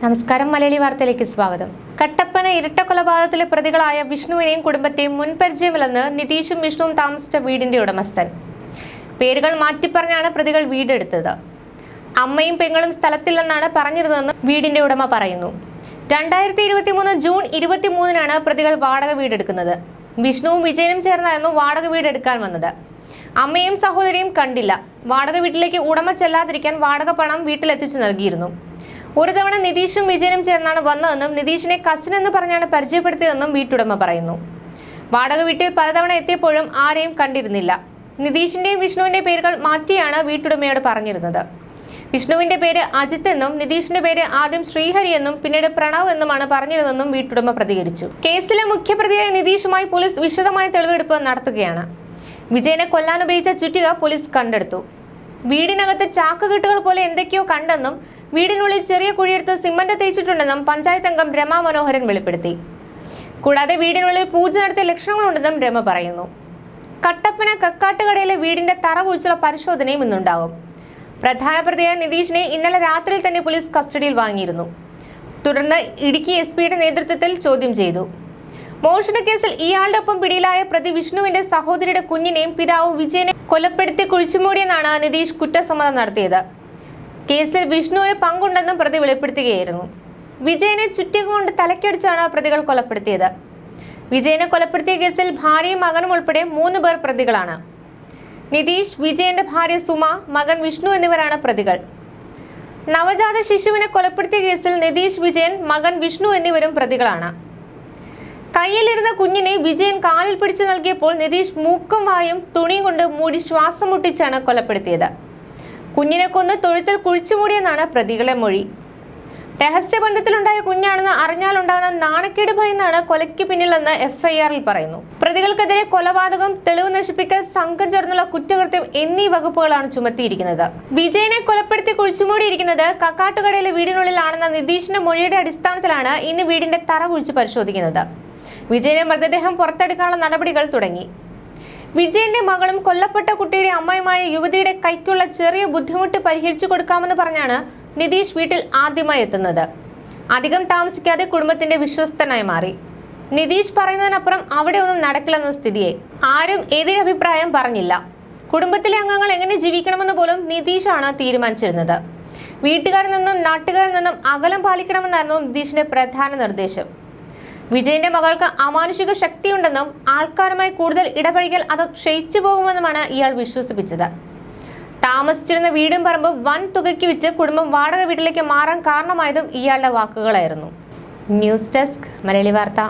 നമസ്കാരം. മലയാളി വാർത്തയിലേക്ക് സ്വാഗതം. കട്ടപ്പന ഇരട്ടക്കൊലപാതകത്തിലെ പ്രതികളായ വിഷ്ണുവിനെയും കുടുംബത്തെയും മുൻപരിചയമില്ലെന്ന് നിതീഷും വിഷ്ണുവും താമസിച്ച വീടിന്റെ ഉടമസ്ഥൻ. പേരുകൾ മാറ്റിപ്പറഞ്ഞാണ് പ്രതികൾ വീടെടുത്തത്. അമ്മയും പെങ്ങളും സ്ഥലത്തില്ലെന്നാണ് പറഞ്ഞിരുന്നതെന്ന് വീടിന്റെ ഉടമ പറയുന്നു. 2023 ജൂൺ 23-നാണ് പ്രതികൾ വാടക വീടെടുക്കുന്നത്. വിഷ്ണുവും വിജയനും ചേർന്നായിരുന്നു വാടക വീടെടുക്കാൻ വന്നത്. അമ്മയും സഹോദരിയും കണ്ടില്ല. വാടക വീട്ടിലേക്ക് ഉടമ ചെല്ലാതിരിക്കാൻ വാടക പണം വീട്ടിലെത്തിച്ചു നൽകിയിരുന്നു. ഒരു തവണ നിതീഷും വിജയനും ചേർന്നാണ് വന്നതെന്നും നിതീഷിനെ കസിൻ എന്ന് പറഞ്ഞാണ് പരിചയപ്പെടുത്തിയതെന്നും വീട്ടുടമ പറയുന്നു. വാടക വീട്ടിൽ പലതവണ എത്തിയപ്പോഴും ആരെയും കണ്ടിരുന്നില്ല. നിതീഷിന്റെയും വിഷ്ണുവിന്റെ പേരുകൾ മാറ്റിയാണ് വീട്ടുടമയോട് പറഞ്ഞിരുന്നത്. വിഷ്ണുവിന്റെ പേര് അജിത്ത് എന്നും നിതീഷിന്റെ പേര് ആദ്യം ശ്രീഹരി എന്നും പിന്നീട് പ്രണവ് എന്നുമാണ് പറഞ്ഞിരുന്നതെന്നും വീട്ടുടമ പ്രതികരിച്ചു. കേസിലെ മുഖ്യപ്രതിയായ നിതീഷുമായി പോലീസ് വിശദമായ തെളിവെടുപ്പ് നടത്തുകയാണ്. വിജയനെ കൊല്ലാൻ ഉപയോഗിച്ച ചുറ്റിക പോലീസ് കണ്ടെടുത്തു. വീടിനകത്ത് ചാക്കുകെട്ടുകൾ പോലെ എന്തൊക്കെയോ കണ്ടെന്നും വീടിനുള്ളിൽ ചെറിയ കുഴിയെടുത്ത് സിമന്റ് തേച്ചിട്ടുണ്ടെന്നും പഞ്ചായത്ത് അംഗം രമ മനോഹരൻ വെളിപ്പെടുത്തി. കൂടാതെ വീടിനുള്ളിൽ പൂജ നടത്തിയ ലക്ഷണങ്ങളുണ്ടെന്നും രമ പറയുന്നു. കട്ടപ്പന കക്കാട്ടുകടയിലെ വീടിന്റെ തറ കുഴിച്ചുള്ള പരിശോധനയും ഇന്നുണ്ടാകും. പ്രധാന പ്രതിയായ നിതീഷിനെ ഇന്നലെ രാത്രിയിൽ തന്നെ പോലീസ് കസ്റ്റഡിയിൽ വാങ്ങിയിരുന്നു. തുടർന്ന് ഇടുക്കി എസ്.പിയുടെ നേതൃത്വത്തിൽ ചോദ്യം ചെയ്തു. മോഷണക്കേസിൽ ഇയാളുടെ ഒപ്പം പിടിയിലായ പ്രതി വിഷ്ണുവിന്റെ സഹോദരിയുടെ കുഞ്ഞിനെയും പിതാവ് വിജയനെ കൊലപ്പെടുത്തി കുഴിച്ചുമൂടിയെന്നാണ് നിതീഷ് കുറ്റസമ്മതം നടത്തിയത്. കേസിൽ വിഷ്ണുവിന് പങ്കുണ്ടെന്നും പ്രതി വെളിപ്പെടുത്തുകയായിരുന്നു. വിജയനെ ചുറ്റിക കൊണ്ട് തലക്കടിച്ചാണ് പ്രതികൾ കൊലപ്പെടുത്തിയത്. വിജയനെ കൊലപ്പെടുത്തിയ കേസിൽ ഭാര്യയും മകനും ഉൾപ്പെടെ 3 പേർ പ്രതികളാണ്. നിതീഷ്, വിജയന്റെ ഭാര്യ സുമ, മകൻ വിഷ്ണു എന്നിവരാണ് പ്രതികൾ. നവജാത ശിശുവിനെ കൊലപ്പെടുത്തിയ കേസിൽ നിതീഷ്, വിജയൻ, മകൻ വിഷ്ണു എന്നിവരും പ്രതികളാണ്. കയ്യിലിരുന്ന കുഞ്ഞിനെ വിജയൻ കാലിൽ പിടിച്ചു നൽകിയപ്പോൾ നിതീഷ് മൂക്കും വായും തുണി കൊണ്ട് മൂടി ശ്വാസം മുട്ടിച്ചാണ് കൊലപ്പെടുത്തിയത്. കുഞ്ഞിനെ കൊന്ന് തൊഴുത്തിൽ കുഴിച്ചുമൂടിയെന്നാണ് പ്രതികളെ മൊഴി. രഹസ്യബന്ധത്തിലുണ്ടായ കുഞ്ഞാണെന്ന് അറിഞ്ഞാലുണ്ടാകുന്ന നാണക്കേട് ഭയന്നാണ് കൊലയ്ക്ക് പിന്നിലെന്ന് FIR-ൽ പറയുന്നു. പ്രതികൾക്കെതിരെ കൊലപാതകം, തെളിവ് നശിപ്പിക്കൽ, സംഘം ചേർന്നുള്ള കുറ്റകൃത്യം എന്നീ വകുപ്പുകളാണ് ചുമത്തിയിരിക്കുന്നത്. വിജയനെ കൊലപ്പെടുത്തി കുഴിച്ചുമൂടിയിരിക്കുന്നത് കക്കാട്ടുകടയിലെ വീടിനുള്ളിലാണെന്ന നിതീഷിന്റെ മൊഴിയുടെ അടിസ്ഥാനത്തിലാണ് ഇന്ന് വീടിന്റെ തറ കുഴിച്ച് പരിശോധിക്കുന്നത്. വിജയന്റെ മൃതദേഹം പുറത്തെടുക്കാനുള്ള നടപടികൾ തുടങ്ങി. വിജയന്റെ മകളും കൊല്ലപ്പെട്ട കുട്ടിയുടെ അമ്മയുമായ യുവതിയുടെ കൈക്കുള്ള ചെറിയ ബുദ്ധിമുട്ട് പരിഹരിച്ചു കൊടുക്കാമെന്ന് പറഞ്ഞാണ് നിതീഷ് വീട്ടിൽ ആദ്യമായി എത്തുന്നത്. അധികം താമസിക്കാതെ കുടുംബത്തിന്റെ വിശ്വസ്തനായി മാറി. നിതീഷ് പറയുന്നതിനപ്പുറം അവിടെ ഒന്നും നടക്കില്ലെന്ന സ്ഥിതിയായി. ആരും എതിരഭിപ്രായം പറഞ്ഞില്ല. കുടുംബത്തിലെ അംഗങ്ങൾ എങ്ങനെ ജീവിക്കണമെന്ന് പോലും നിതീഷാണ് തീരുമാനിച്ചിരുന്നത്. വീട്ടുകാരിൽ നിന്നും നാട്ടുകാരിൽ നിന്നും അകലം പാലിക്കണമെന്നായിരുന്നു നിതീഷിന്റെ പ്രധാന നിർദ്ദേശം. വിജയന്റെ മകൾക്ക് അമാനുഷിക ശക്തിയുണ്ടെന്നും ആൾക്കാരുമായി കൂടുതൽ ഇടപഴകിയാൽ അത് ക്ഷയിച്ചു പോകുമെന്നുമാണ് ഇയാൾ വിശ്വസിപ്പിച്ചത്. താമസിച്ചിരുന്ന വീടും പറമ്പും വൻ തുകയ്ക്ക് വിറ്റ് കുടുംബം വാടക വീട്ടിലേക്ക് മാറാൻ കാരണമായതും ഇയാളുടെ വാക്കുകളായിരുന്നു. ന്യൂസ് ഡെസ്ക്, മലയാളി വാർത്ത.